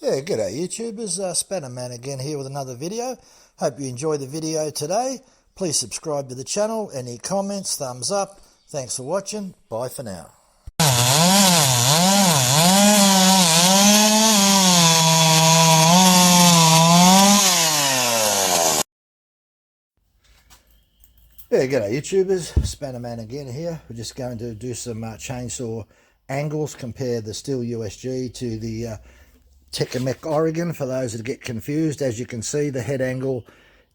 Yeah, g'day YouTubers, Spannerman again here with another video. Hope you enjoyed the video today. Please subscribe to the channel. Any comments, thumbs up. Thanks for watching. Bye for now. Yeah, g'day YouTubers, Spannerman again here. We're just going to do some chainsaw angles, compare the Stihl USG to the Tecumseh Oregon. For those that get confused, as you can see, the head angle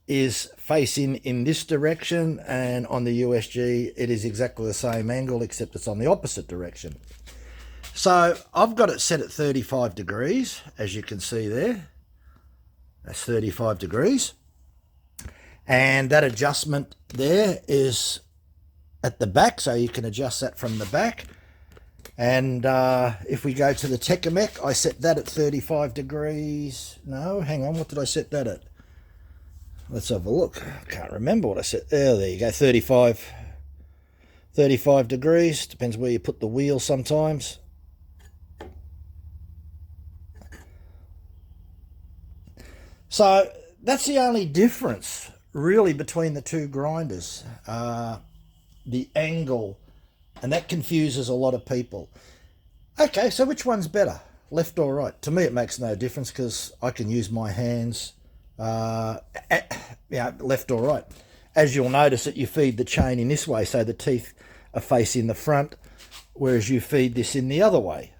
is facing in this direction, and on the USG it is exactly the same angle except it's on the opposite direction. So I've got it set at 35 degrees, as you can see there. That's 35 degrees. And that adjustment there is at the back, so you can adjust that from the back. And if we go to the Tecumseh, I set that at 35 degrees. No, hang on, what did I set that at? Let's have a look. I can't remember what I set. There you go, 35 degrees. Depends where you put the wheel sometimes. So that's the only difference really between the two grinders. The angle. And that confuses a lot of people. Okay, so which one's better, left or right? To me, it makes no difference because I can use my hands, left or right. As you'll notice that you feed the chain in this way, so the teeth are facing the front, whereas you feed this in the other way.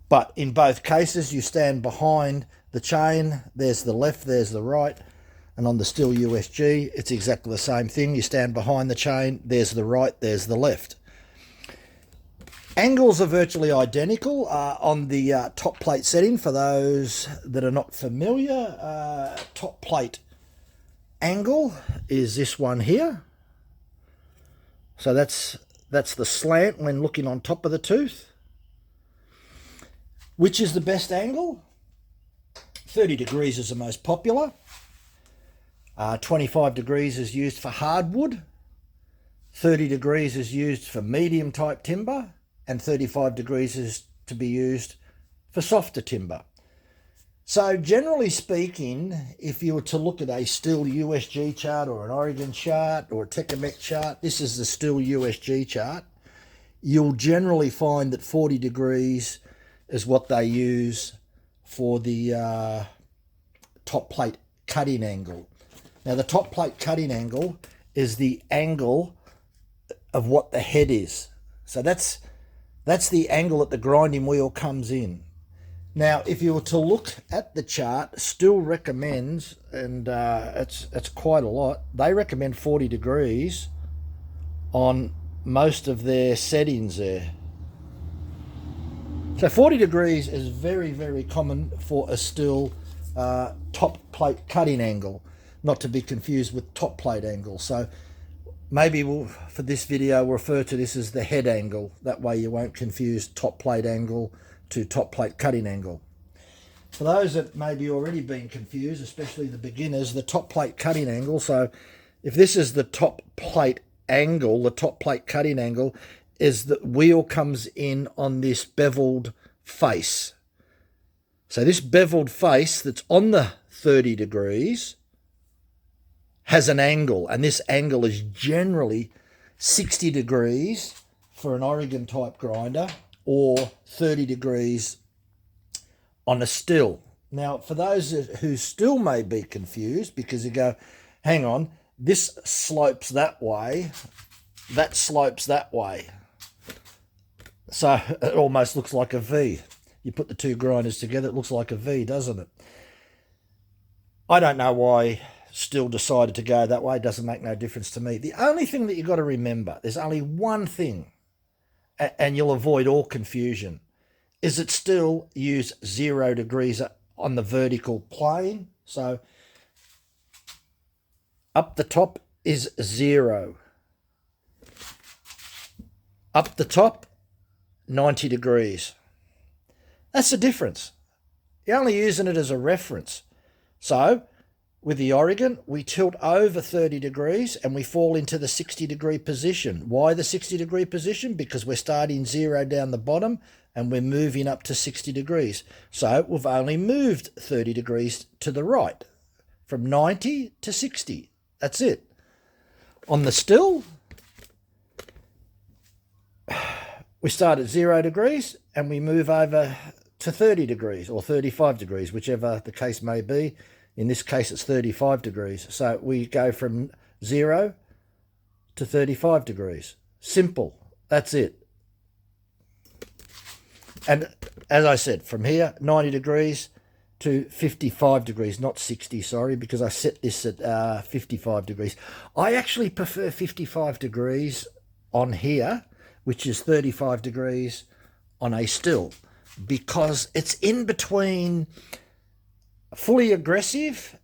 But in both cases, you stand behind the chain. There's the left, there's the right. And on the Stihl USG, it's exactly the same thing. You stand behind the chain, there's the right, there's the left. Angles are virtually identical on the top plate setting. For those that are not familiar, top plate angle is this one here. So that's the slant when looking on top of the tooth. Which is the best angle? 30 degrees is the most popular. 25 degrees is used for hardwood. 30 degrees is used for medium type timber. And 35 degrees is to be used for softer timber. So generally speaking, if you were to look at a Stihl USG chart or an Oregon chart or a Tecumseh chart, this is the Stihl USG chart, you'll generally find that 40 degrees is what they use for the top plate cutting angle. Now the top plate cutting angle is the angle of what the head is. So that's the angle that the grinding wheel comes in. Now, if you were to look at the chart, Stihl recommends, and it's quite a lot, they recommend 40 degrees on most of their settings there. So 40 degrees is very, very common for a Stihl top plate cutting angle, not to be confused with top plate angle. So maybe we'll, for this video, we'll refer to this as the head angle. That way you won't confuse top plate angle to top plate cutting angle. For those that maybe already been confused, especially the beginners, the top plate cutting angle. So if this is the top plate angle, the top plate cutting angle is the wheel comes in on this beveled face. So this beveled face that's on the 30 degrees has an angle, and this angle is generally 60 degrees for an Oregon type grinder or 30 degrees on a Stihl. Now, for those who still may be confused, because you go, hang on, this slopes that way, that slopes that way. So it almost looks like a V. You put the two grinders together, it looks like a V, doesn't it? I don't know why Stihl decided to go that way. It doesn't make no difference to me. The only thing that you've got to remember, there's only one thing, and you'll avoid all confusion, is that Stihl use 0 degrees on the vertical plane. So up the top is 0. Up the top, 90 degrees. That's the difference. You're only using it as a reference. So with the Oregon, we tilt over 30 degrees and we fall into the 60 degree position. Why the 60 degree position? Because we're starting 0 down the bottom and we're moving up to 60 degrees. So we've only moved 30 degrees to the right, from 90 to 60. That's it. On the Stihl, we start at 0 degrees and we move over to 30 degrees or 35 degrees, whichever the case may be. In this case, it's 35 degrees. So we go from 0 to 35 degrees. Simple. That's it. And as I said, from here, 90 degrees to 55 degrees, not 60, sorry, because I set this at 55 degrees. I actually prefer 55 degrees on here, which is 35 degrees on a Stihl, because it's in between fully aggressive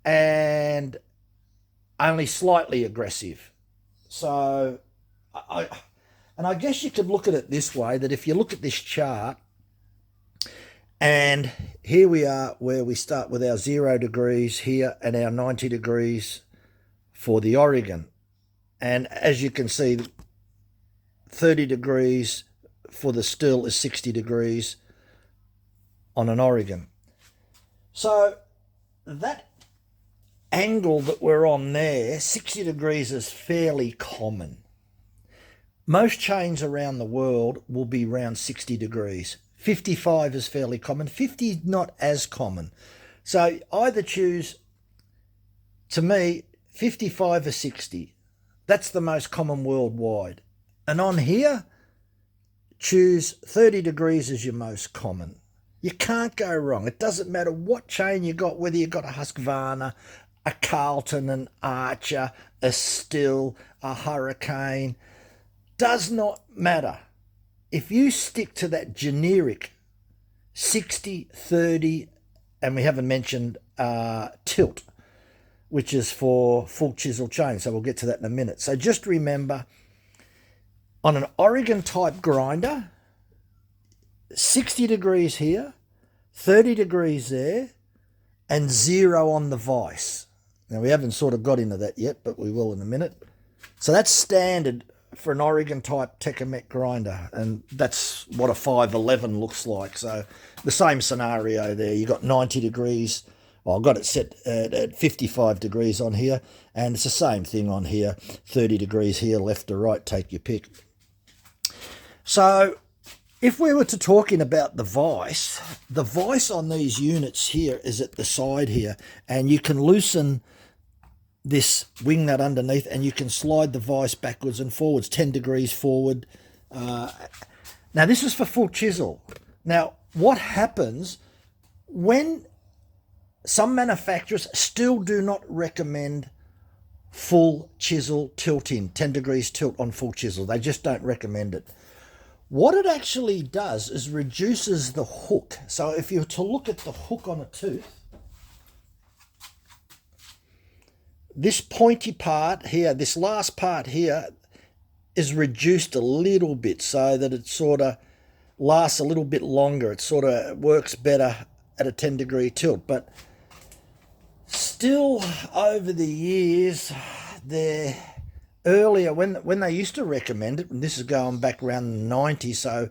and only slightly aggressive. So I guess you could look at it this way, that if you look at this chart, and here we are where we start with our 0 degrees here and our 90 degrees for the Oregon. And as you can see, 30 degrees for the Stihl is 60 degrees on an Oregon. So that angle that we're on there, 60 degrees, is fairly common. Most chains around the world will be around 60 degrees. 55 is fairly common. 50 is not as common. So either choose, to me, 55 or 60. That's the most common worldwide. And on here, choose 30 degrees as your most common. You can't go wrong. It doesn't matter what chain you got, whether you got a Husqvarna, a Carlton, an Archer, a Stihl, a Hurricane. Does not matter. If you stick to that generic 60, 30, and we haven't mentioned tilt, which is for full chisel chain, so we'll get to that in a minute. So just remember, on an Oregon type grinder, 60 degrees here, 30 degrees there, and 0 on the vise. Now we haven't sort of got into that yet, but we will in a minute. So that's standard for an Oregon type Tecumseh grinder, and that's what a 511 looks like. So the same scenario there. You got 90 degrees. Well, I've got it set at 55 degrees on here, and it's the same thing on here. 30 degrees here, left or right, take your pick. So if we were to talking about the vise on these units here is at the side here, and you can loosen this wing nut underneath and you can slide the vise backwards and forwards, 10 degrees forward. Now this is for full chisel. Now what happens when some manufacturers still do not recommend full chisel tilting, 10 degrees tilt on full chisel. They just don't recommend it. What it actually does is reduces the hook. So if you were to look at the hook on a tooth, this pointy part here, this last part here, is reduced a little bit so that it sort of lasts a little bit longer. It sort of works better at a 10 degree tilt. But still, over the years, they're earlier, when they used to recommend it, and this is going back around the 90s, so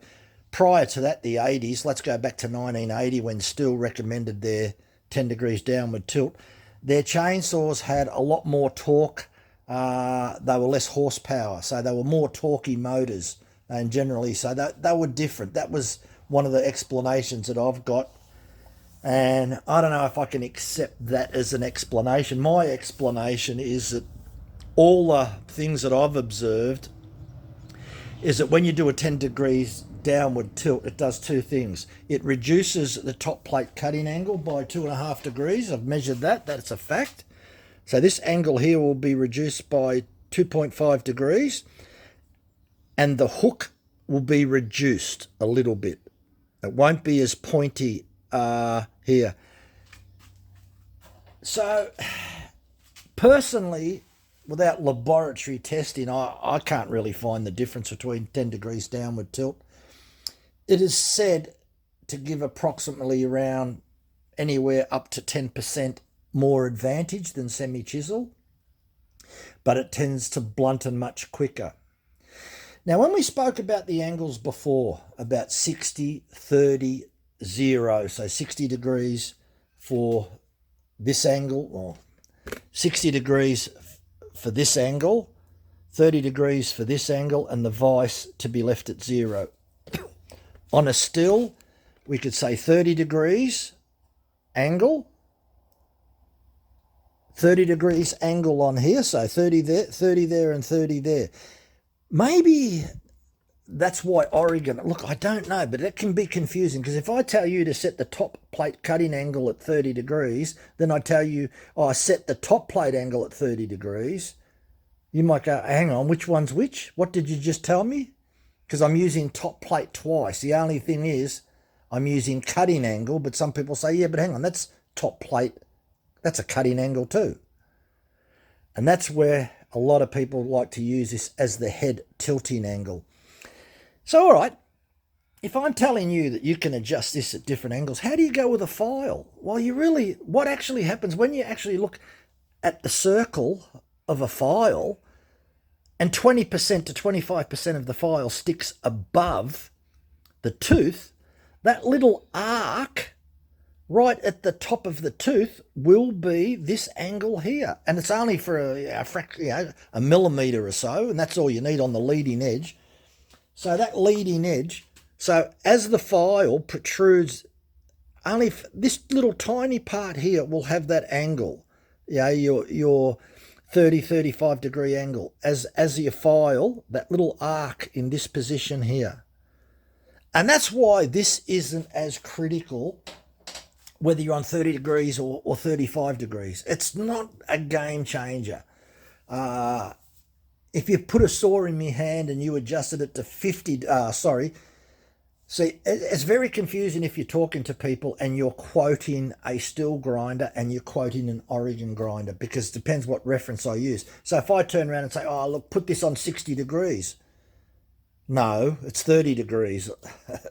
prior to that, the 80s, let's go back to 1980 when Stihl recommended their 10 degrees downward tilt. Their chainsaws had a lot more torque. They were less horsepower, so they were more torquey motors, and generally, so they were different. That was one of the explanations that I've got, and I don't know if I can accept that as an explanation. My explanation is that all the things that I've observed is that when you do a 10 degrees downward tilt, it does two things. It reduces the top plate cutting angle by 2.5 degrees. I've measured that. That's a fact. So this angle here will be reduced by 2.5 degrees, and the hook will be reduced a little bit. It won't be as pointy here. So personally, without laboratory testing, I can't really find the difference between 10 degrees downward tilt. It is said to give approximately around anywhere up to 10% more advantage than semi-chisel, but it tends to blunten much quicker. Now, when we spoke about the angles before, about 60, 30, 0, so 60 degrees for this angle, or 60 degrees for this angle, 30 degrees for this angle, and the vise to be left at 0. On a still, we could say 30 degrees angle, 30 degrees angle on here, so 30 there, and 30 there. Maybe that's why Oregon, look, I don't know, but it can be confusing, because if I tell you to set the top plate cutting angle at 30 degrees, then I tell you, oh, I set the top plate angle at 30 degrees, you might go, hang on, which one's which? What did you just tell me? Because I'm using top plate twice. The only thing is I'm using cutting angle, but some people say, yeah, but hang on, that's top plate. That's a cutting angle too. And that's where a lot of people like to use this as the head tilting angle. So, all right, if I'm telling you that you can adjust this at different angles, how do you go with a file? Well, what actually happens when you actually look at the circle of a file, and 20% to 25% of the file sticks above the tooth, that little arc right at the top of the tooth will be this angle here. And it's only for a millimetre or so, and that's all you need on the leading edge. So that leading edge, so as the file protrudes, only this little tiny part here will have that angle, your 30, 35 degree angle as your file, that little arc in this position here. And that's why this isn't as critical whether you're on 30 degrees or 35 degrees. It's not a game changer. If you put a saw in my hand and you adjusted it to 50, see, it's very confusing if you're talking to people and you're quoting a Stihl grinder and you're quoting an Oregon grinder, because it depends what reference I use. So if I turn around and say, oh, look, put this on 60 degrees. No, it's 30 degrees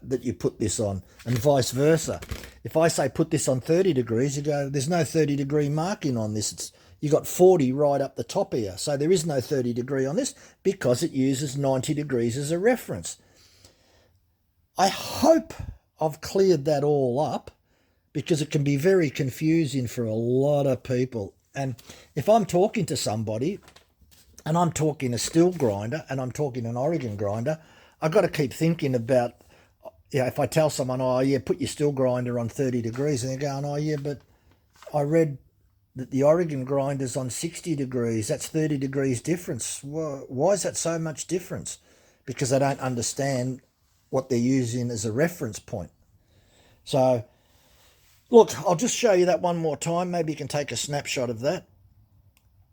that you put this on, and vice versa. If I say put this on 30 degrees, you go, there's no 30 degree marking on this. You got 40 right up the top here. So there is no 30 degree on this because it uses 90 degrees as a reference. I hope I've cleared that all up, because it can be very confusing for a lot of people. And if I'm talking to somebody and I'm talking a Stihl grinder and I'm talking an Oregon grinder, I've got to keep thinking about, if I tell someone, oh yeah, put your Stihl grinder on 30 degrees, and they're going, oh yeah, but I read that the Oregon grinder's on 60 degrees. That's 30 degrees difference. Well, why is that so much difference? Because they don't understand what they're using as a reference point. So, look, I'll just show you that one more time. Maybe you can take a snapshot of that.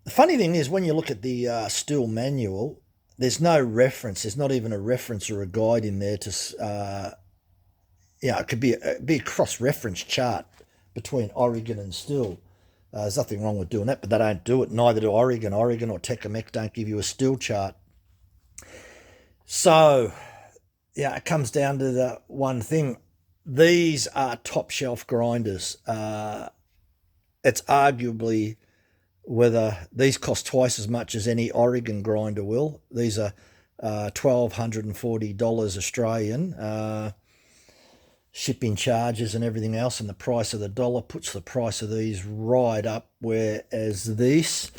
The funny thing is, when you look at the Stihl manual, there's no reference. There's not even a reference or a guide in there to, it could be a cross-reference chart between Oregon and Stihl. There's nothing wrong with doing that, but they don't do it. Neither do Oregon. Oregon or Tecumseh don't give you a Stihl chart. So, it comes down to the one thing. These are top shelf grinders. It's arguably whether these cost twice as much as any Oregon grinder will. These are $1,240 Australian. Shipping charges and everything else, and the price of the dollar puts the price of these right up, whereas this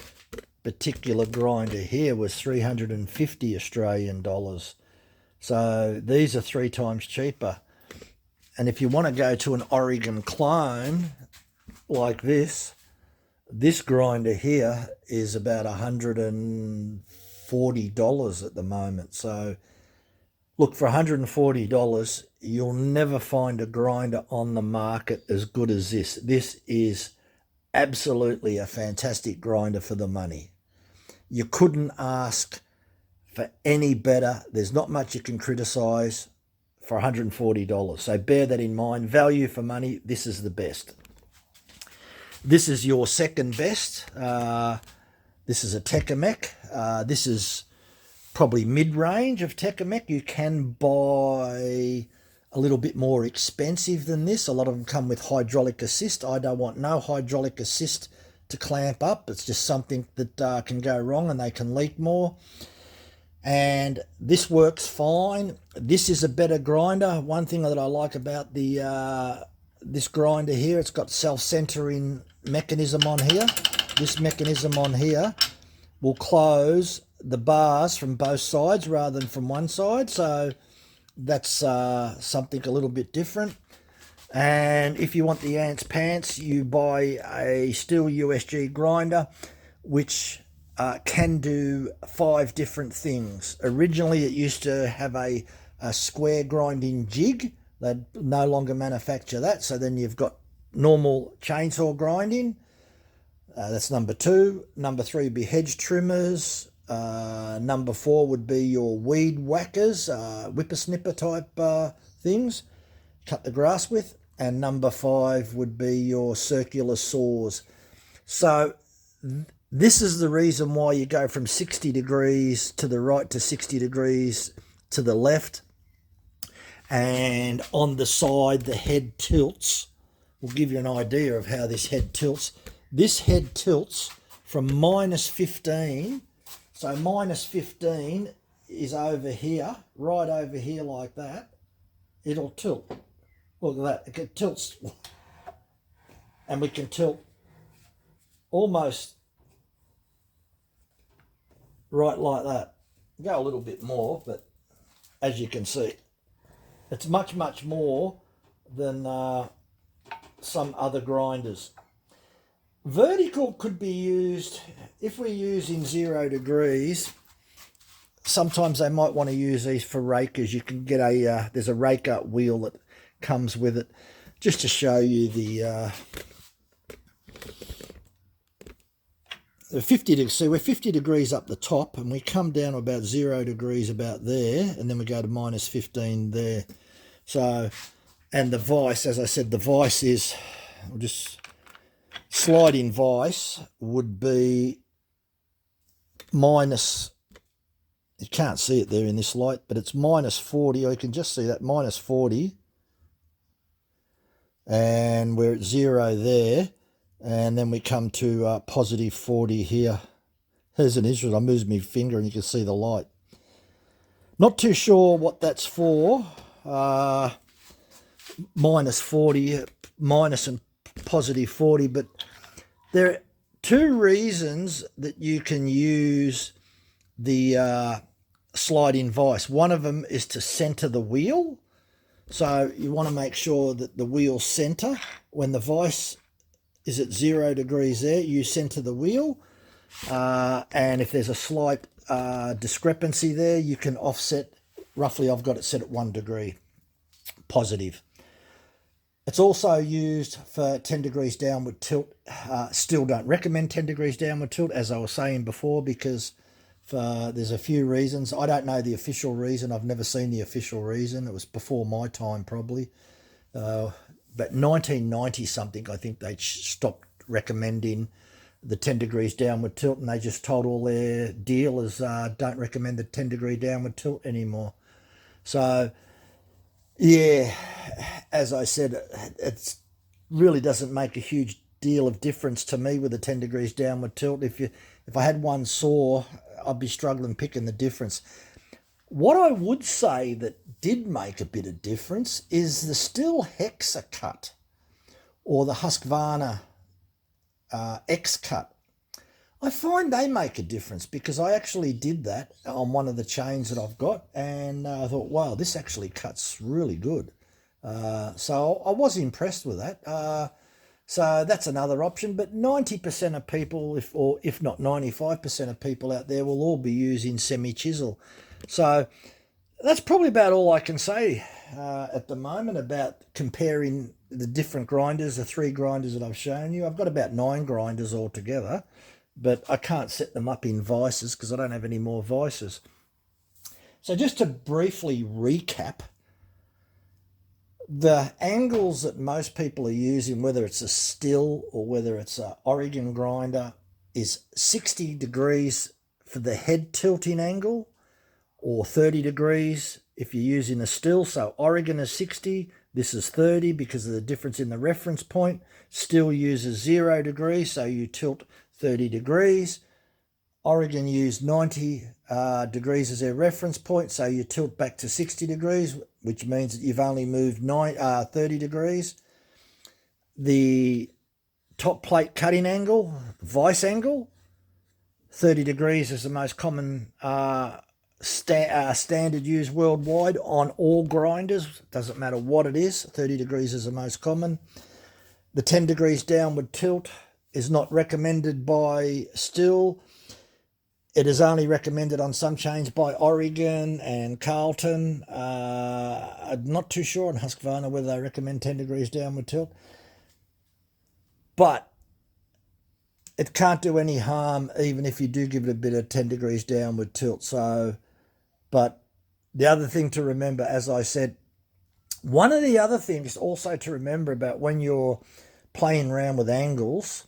particular grinder here was 350 Australian dollars. So these are 3 times cheaper. And if you want to go to an Oregon clone like this grinder here is about $140 at the moment. So look, for $140, you'll never find a grinder on the market as good as this. This is absolutely a fantastic grinder for the money. You couldn't ask for any better. There's not much you can criticize for $140. So bear that in mind. Value for money, this is the best. This is your second best. This is a Tecumseh. This is probably mid-range of Tecumseh. You can buy a little bit more expensive than this. A lot of them come with hydraulic assist. I don't want no hydraulic assist to clamp up. It's just something that can go wrong and they can leak more. and this works fine. This is a better grinder. One thing that I like about the this grinder here, it's got self-centering mechanism on here. This mechanism on here will close the bars from both sides rather than from one side, so that's something a little bit different. And if you want the ants pants, you buy a Stihl USG grinder, which can do 5 different things. Originally, it used to have a square grinding jig. They no longer manufacture that, so then you've got normal chainsaw grinding. That's number 2. Number 3 would be hedge trimmers. Number 4 would be your weed whackers, whippersnipper type things, cut the grass with. And number 5 would be your circular saws. So this is the reason why you go from 60 degrees to the right to 60 degrees to the left. And on the side, the head tilts. We'll give you an idea of how this head tilts. This head tilts from -15. So -15 is over here, right over here like that. It'll tilt. Look at that, it tilts. And we can tilt almost right like that. Go a little bit more, but as you can see, it's much, much more than some other grinders. Vertical could be used, if we're using 0 degrees, sometimes they might want to use these for rakers. You can get a, there's a raker wheel that comes with it, just to show you the 50 degrees. So we're 50 degrees up the top, and we come down to about 0 degrees about there, and then we go to -15 there. So, and the vise, as I said, the vise is, we'll just sliding vise would be minus, you can't see it there in this light, but it's -40, or you can just see that, -40. And we're at 0 there, and then we come to +40 here. There's an issue. I moved my finger and you can see the light. Not too sure what that's for. -40, minus and +40, but there are 2 reasons that you can use the sliding vise. One of them is to center the wheel. So you want to make sure that the wheel center. When the vise is at 0 degrees there, you center the wheel. And if there's a slight discrepancy there, you can offset. Roughly, I've got it set at 1 degree positive. It's also used for 10 degrees downward tilt. Still don't recommend 10 degrees downward tilt, as I was saying before, because there's a few reasons. I don't know the official reason. I've never seen the official reason. It was before my time probably. But 1990 something, I think they stopped recommending the 10 degrees downward tilt, and they just told all their dealers don't recommend the 10 degree downward tilt anymore. So yeah, as I said, it really doesn't make a huge deal of difference to me with the 10 degrees downward tilt. If I had one saw, I'd be struggling picking the difference. What I would say that did make a bit of difference is the Stihl Hexa cut, or the Husqvarna X cut. I find they make a difference, because I actually did that on one of the chains that I've got, and I thought, wow, this actually cuts really good. So I was impressed with that. So that's another option, but 90% of people, if not 95% of people out there, will all be using semi-chisel. So that's probably about all I can say at the moment about comparing the different grinders, the 3 grinders that I've shown you. I've got about 9 grinders altogether, but I can't set them up in vices because I don't have any more vices. So just to briefly recap, the angles that most people are using, whether it's a Stihl or whether it's an Oregon grinder, is 60 degrees for the head tilting angle, or 30 degrees if you're using a Stihl. So Oregon is 60, this is 30 because of the difference in the reference point. Stihl uses 0 degrees, so you tilt 30 degrees. Oregon used 90 degrees as their reference point, so you tilt back to 60 degrees, which means that you've only moved 30 degrees. The top plate cutting angle, vice angle, 30 degrees is the most common standard used worldwide on all grinders. Doesn't matter what it is, 30 degrees is the most common. The 10 degrees downward tilt is not recommended by Stihl. It is only recommended on some chains by Oregon and Carlton. I'm not too sure on Husqvarna whether they recommend 10 degrees downward tilt. But it can't do any harm even if you do give it a bit of 10 degrees downward tilt. So, but the other thing to remember, as I said, one of the other things also to remember about when you're playing around with angles,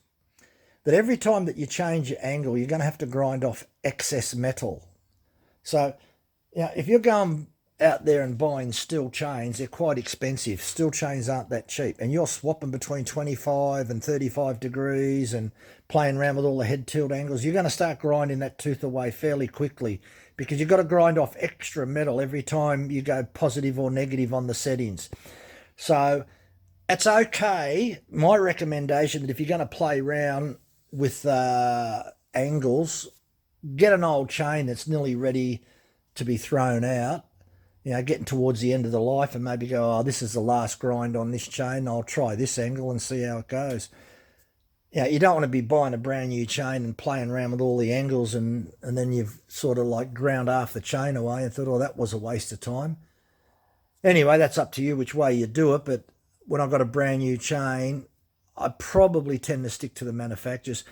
that every time that you change your angle, you're going to have to grind off excess metal. So, if you're going out there and buying Stihl chains, they're quite expensive. Stihl chains aren't that cheap. And you're swapping between 25 and 35 degrees and playing around with all the head tilt angles, you're going to start grinding that tooth away fairly quickly because you've got to grind off extra metal every time you go positive or negative on the settings. So it's okay. My recommendation that if you're going to play around with angles, get an old chain that's nearly ready to be thrown out, getting towards the end of the life, and maybe go, oh, this is the last grind on this chain, I'll try this angle and see how it goes. You don't want to be buying a brand new chain and playing around with all the angles and then you've sort of like ground half the chain away and thought, oh, that was a waste of time. Anyway, that's up to you which way you do it, but when I've got a brand new chain, I probably tend to stick to the manufacturers.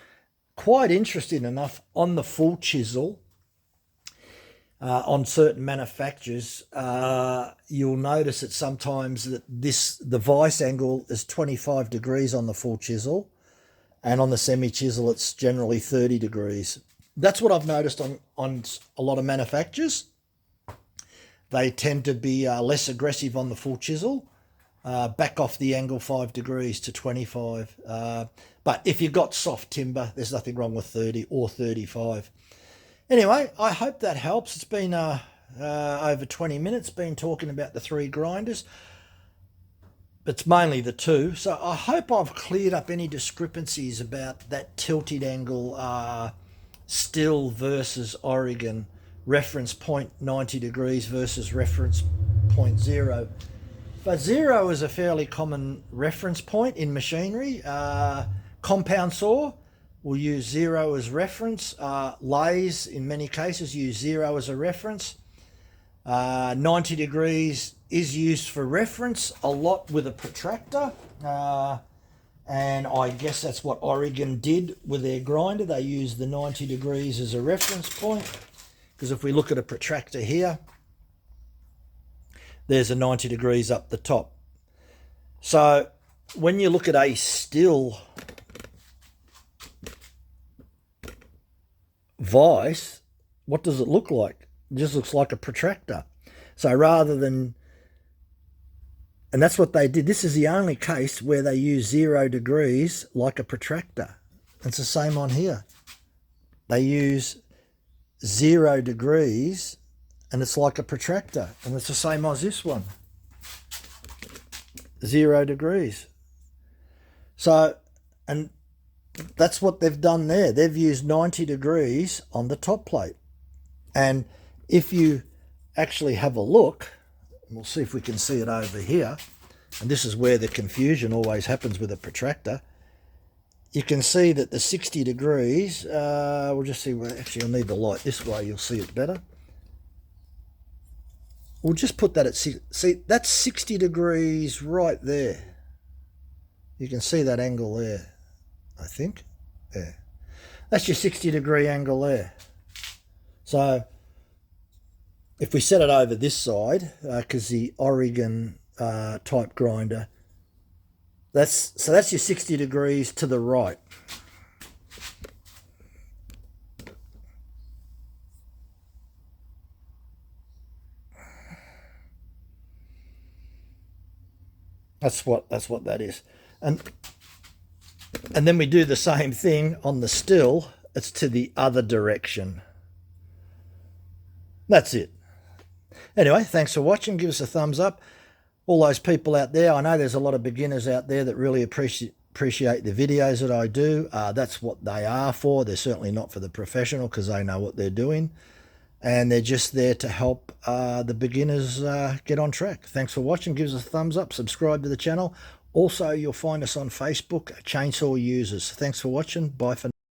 Quite interesting enough, on the full chisel, on certain manufacturers, you'll notice that sometimes that the vice angle is 25 degrees on the full chisel, and on the semi chisel it's generally 30 degrees. That's what I've noticed on a lot of manufacturers. They tend to be less aggressive on the full chisel. Back off the angle 5 degrees to 25. But if you've got soft timber, there's nothing wrong with 30 or 35. Anyway, I hope that helps. It's been over 20 minutes, been talking about the 3 grinders. It's mainly the 2. So I hope I've cleared up any discrepancies about that tilted angle Stihl versus Oregon, reference point 90 degrees versus reference point 0. But 0 is a fairly common reference point in machinery. Compound saw will use 0 as reference. Lathes, in many cases, use 0 as a reference. 90 degrees is used for reference a lot with a protractor. And I guess that's what Oregon did with their grinder. They used the 90 degrees as a reference point. Because if we look at a protractor here, there's a 90 degrees up the top. So when you look at a Stihl vice, what does it look like? It just looks like a protractor. So rather than, and that's what they did. This is the only case where they use 0 degrees like a protractor. It's the same on here. They use 0 degrees and it's like a protractor, and it's the same as this one. 0 degrees. So, and that's what they've done there. They've used 90 degrees on the top plate. And if you actually have a look, we'll see if we can see it over here, and this is where the confusion always happens with a protractor. You can see that the 60 degrees, we'll just see where, actually I'll need the light this way, you'll see it better. We'll just put that at, see, that's 60 degrees right there. You can see that angle there, I think. Yeah. That's your 60 degree angle there. So if we set it over this side, because the Oregon type grinder, that's your 60 degrees to the right. That's what that is. And then we do the same thing on the Stihl, it's to the other direction. That's it. Anyway, thanks for watching. Give us a thumbs up. All those people out there, I know there's a lot of beginners out there that really appreciate the videos that I do. That's what they are for. They're certainly not for the professional, because they know what they're doing, and they're just there to help the beginners get on track. Thanks for watching. Give us a thumbs up. Subscribe to the channel. Also, you'll find us on Facebook, Chainsaw Users. Thanks for watching. Bye for now.